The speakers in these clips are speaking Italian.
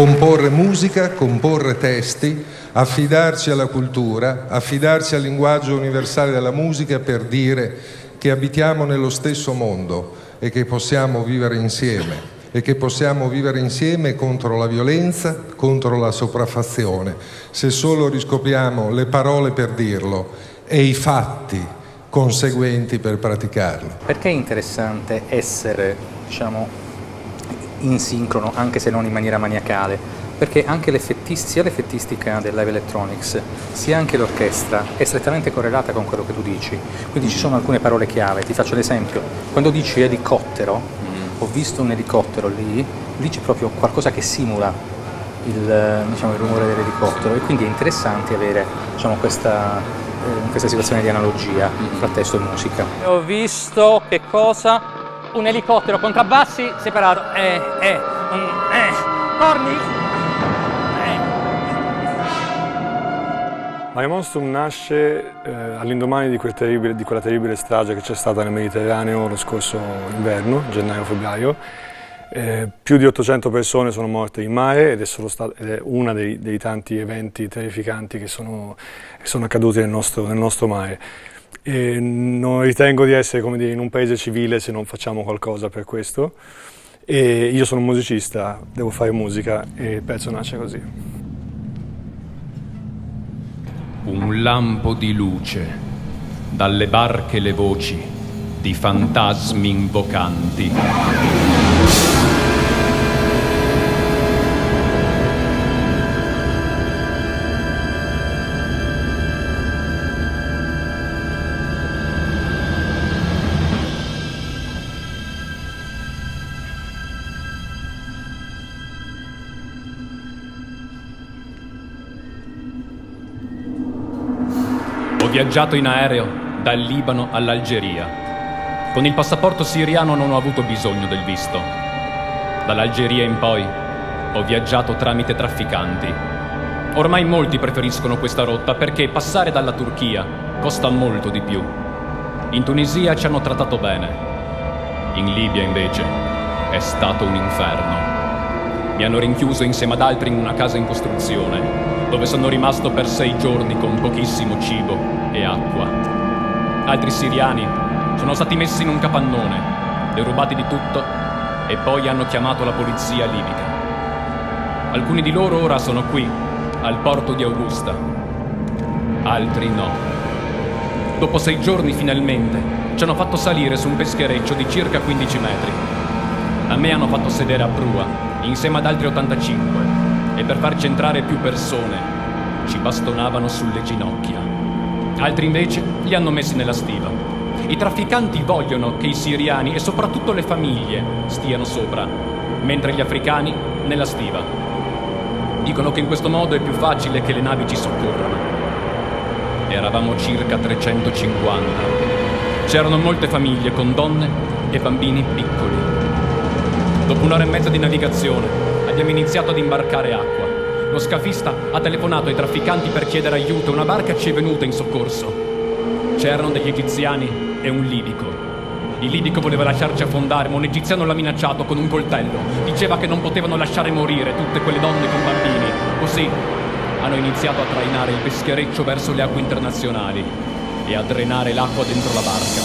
comporre musica, comporre testi, affidarci alla cultura, affidarci al linguaggio universale della musica per dire che abitiamo nello stesso mondo e che possiamo vivere insieme. E che possiamo vivere insieme contro la violenza, contro la sopraffazione, se solo riscopriamo le parole per dirlo e i fatti conseguenti per praticarlo. Perché è interessante essere, in sincrono, anche se non in maniera maniacale? Perché anche sia l'effettistica del live electronics, sia anche l'orchestra è strettamente correlata con quello che tu dici. Quindi ci sono alcune parole chiave. Ti faccio l'esempio. Quando dici elicottero, ho visto un elicottero lì c'è proprio qualcosa che simula il rumore dell'elicottero, e quindi è interessante avere questa situazione di analogia fra testo e musica. Ho visto che cosa? Un elicottero contrabbassi separato. Corni? Mare Nostrum nasce all'indomani di quella terribile strage che c'è stata nel Mediterraneo lo scorso inverno, gennaio-febbraio. Più di 800 persone sono morte in mare ed è uno dei tanti eventi terrificanti che sono accaduti nel nostro mare. E non ritengo di essere, in un paese civile se non facciamo qualcosa per questo. E io sono un musicista, devo fare musica e il pezzo nasce così. Un lampo di luce, dalle barche le voci di fantasmi invocanti. Ho viaggiato in aereo dal Libano all'Algeria. Con il passaporto siriano non ho avuto bisogno del visto. Dall'Algeria in poi ho viaggiato tramite trafficanti. Ormai molti preferiscono questa rotta perché passare dalla Turchia costa molto di più. In Tunisia ci hanno trattato bene. In Libia invece è stato un inferno. Mi hanno rinchiuso insieme ad altri in una casa in costruzione, dove sono rimasto per 6 giorni con pochissimo cibo e acqua. Altri siriani sono stati messi in un capannone, derubati di tutto e poi hanno chiamato la polizia libica. Alcuni di loro ora sono qui, al porto di Augusta. Altri no. Dopo 6 giorni finalmente ci hanno fatto salire su un peschereccio di circa 15 metri. A me hanno fatto sedere a prua insieme ad altri 85 e per farci entrare più persone ci bastonavano sulle ginocchia. Altri invece li hanno messi nella stiva. I trafficanti vogliono che i siriani e soprattutto le famiglie stiano sopra, mentre gli africani nella stiva. Dicono che in questo modo è più facile che le navi ci soccorrano. Eravamo circa 350. C'erano molte famiglie con donne e bambini piccoli. Dopo un'ora e mezza di navigazione abbiamo iniziato ad imbarcare acqua. Lo scafista ha telefonato ai trafficanti per chiedere aiuto e una barca ci è venuta in soccorso. C'erano degli egiziani e un libico. Il libico voleva lasciarci affondare, ma un egiziano l'ha minacciato con un coltello. Diceva che non potevano lasciare morire tutte quelle donne con bambini. Così hanno iniziato a trainare il peschereccio verso le acque internazionali e a drenare l'acqua dentro la barca.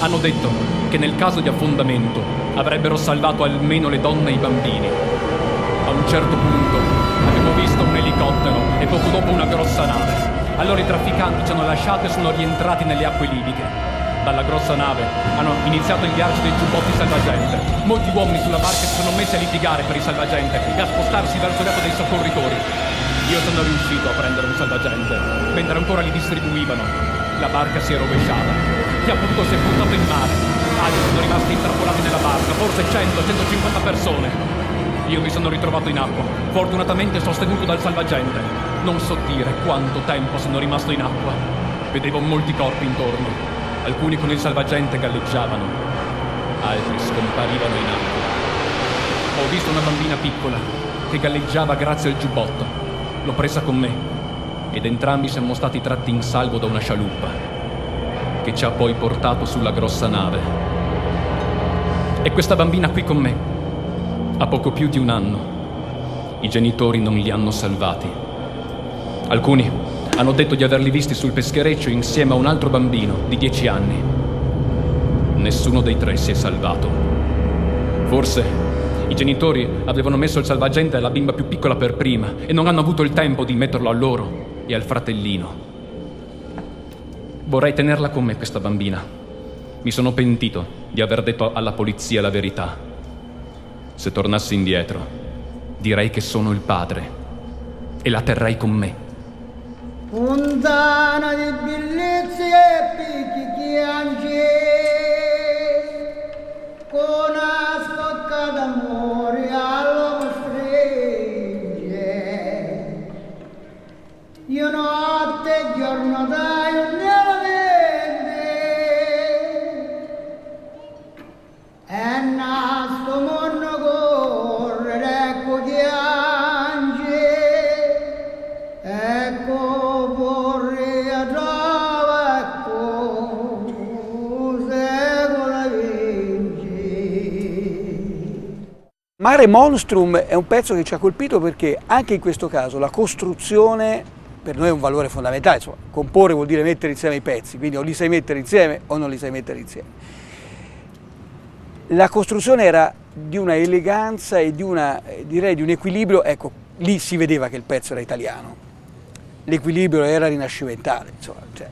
Hanno detto che nel caso di affondamento avrebbero salvato almeno le donne e i bambini. A un certo punto abbiamo visto un elicottero e poco dopo una grossa nave. Allora i trafficanti ci hanno lasciato e sono rientrati nelle acque libiche. Dalla grossa nave hanno iniziato a inviarci dei giubbotti salvagente. Molti uomini sulla barca si sono messi a litigare per il salvagente e a spostarsi verso le acque dei soccorritori. Io sono riuscito a prendere un salvagente. Mentre ancora li distribuivano, la barca si è rovesciata. Chi ha potuto si è buttato in mare. Altri sono rimasti intrappolati nella barca, forse 100-150 persone. Io mi sono ritrovato in acqua, fortunatamente sostenuto dal salvagente. Non so dire quanto tempo sono rimasto in acqua. Vedevo molti corpi intorno. Alcuni con il salvagente galleggiavano, altri scomparivano in acqua. Ho visto una bambina piccola che galleggiava grazie al giubbotto. L'ho presa con me ed entrambi siamo stati tratti in salvo da una scialuppa che ci ha poi portato sulla grossa nave. E questa bambina qui con me ha poco più di 1 anno. i genitori non li hanno salvati. Alcuni hanno detto di averli visti sul peschereccio insieme a un altro bambino di 10 anni. Nessuno dei tre si è salvato. Forse i genitori avevano messo il salvagente alla bimba più piccola per prima e non hanno avuto il tempo di metterlo a loro e al fratellino. Vorrei tenerla con me questa bambina. Mi sono pentito di aver detto alla polizia la verità. Se tornassi indietro, direi che sono il padre e la terrei con me. Fontana di bellezze e picchi chiange, con una scocca d'amore all'uomo stringe. Io notte e giorno dai un nella mente, e nasto mondo correre, ecco piange, ecco vorrei a trova, ecco secolo vince. Mare Monstrum è un pezzo che ci ha colpito perché anche in questo caso la costruzione per noi è un valore fondamentale. Insomma, comporre vuol dire mettere insieme i pezzi, quindi o li sai mettere insieme o non li sai mettere insieme. La costruzione era di una eleganza e di direi di un equilibrio, ecco, lì si vedeva che il pezzo era italiano. L'equilibrio era rinascimentale, insomma, cioè,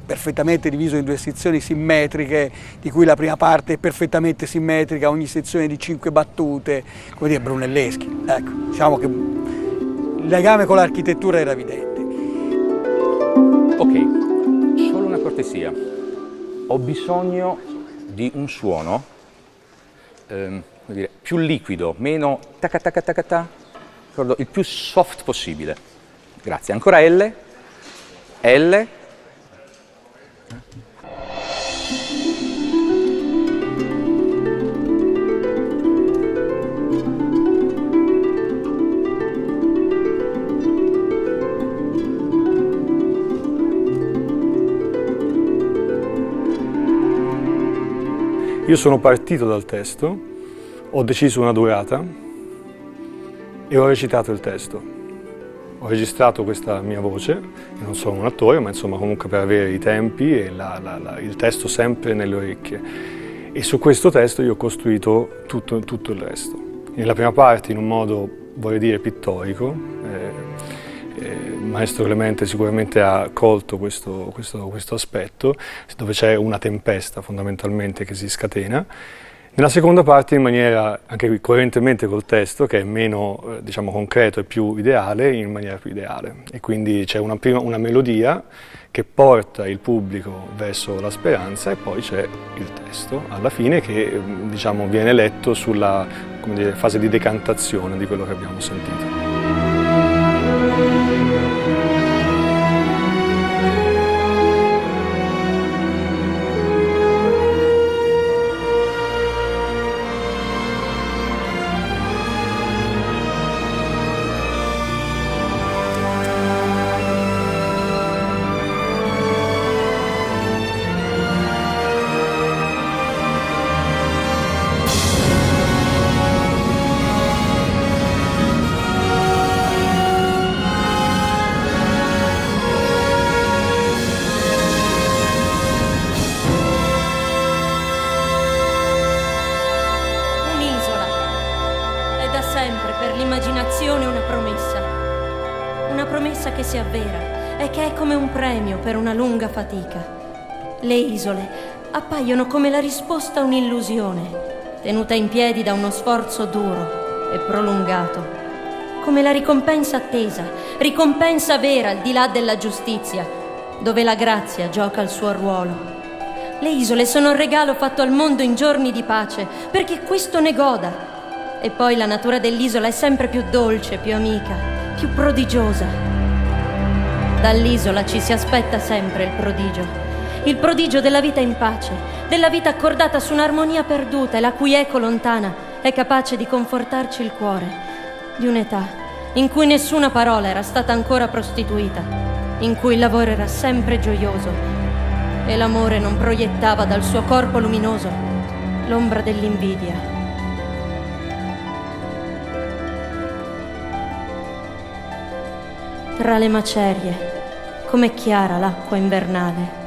perfettamente diviso in due sezioni simmetriche, di cui la prima parte è perfettamente simmetrica, ogni sezione di 5 battute, come dire, brunelleschi. Ecco, diciamo che il legame con l'architettura era evidente. Ok, solo una cortesia. Ho bisogno di un suono come dire, più liquido, meno taca taca taca ta, il più soft possibile. Grazie. Ancora L. L. Io sono partito dal testo, ho deciso una durata e ho recitato il testo. Ho registrato questa mia voce, io non sono un attore, ma insomma comunque per avere i tempi e il testo sempre nelle orecchie. E su questo testo io ho costruito tutto il resto. Nella prima parte in un modo, vorrei dire, pittorico. Il maestro Clemente sicuramente ha colto questo aspetto, dove c'è una tempesta fondamentalmente che si scatena. Nella seconda parte in maniera anche coerentemente col testo, che è meno diciamo concreto e più ideale, in maniera più ideale. E quindi c'è una melodia che porta il pubblico verso la speranza e poi c'è il testo alla fine che diciamo viene letto sulla, come dire, fase di decantazione di quello che abbiamo sentito. Che si avvera e che è come un premio per una lunga fatica. Le isole appaiono come la risposta a un'illusione, tenuta in piedi da uno sforzo duro e prolungato, come la ricompensa attesa, ricompensa vera al di là della giustizia, dove la grazia gioca il suo ruolo. Le isole sono un regalo fatto al mondo in giorni di pace, perché questo ne goda. E poi la natura dell'isola è sempre più dolce, più amica, più prodigiosa. Dall'isola ci si aspetta sempre il prodigio della vita in pace, della vita accordata su un'armonia perduta e la cui eco lontana è capace di confortarci il cuore, di un'età in cui nessuna parola era stata ancora prostituita, in cui il lavoro era sempre gioioso e l'amore non proiettava dal suo corpo luminoso l'ombra dell'invidia. tra le macerie, com'è chiara l'acqua invernale.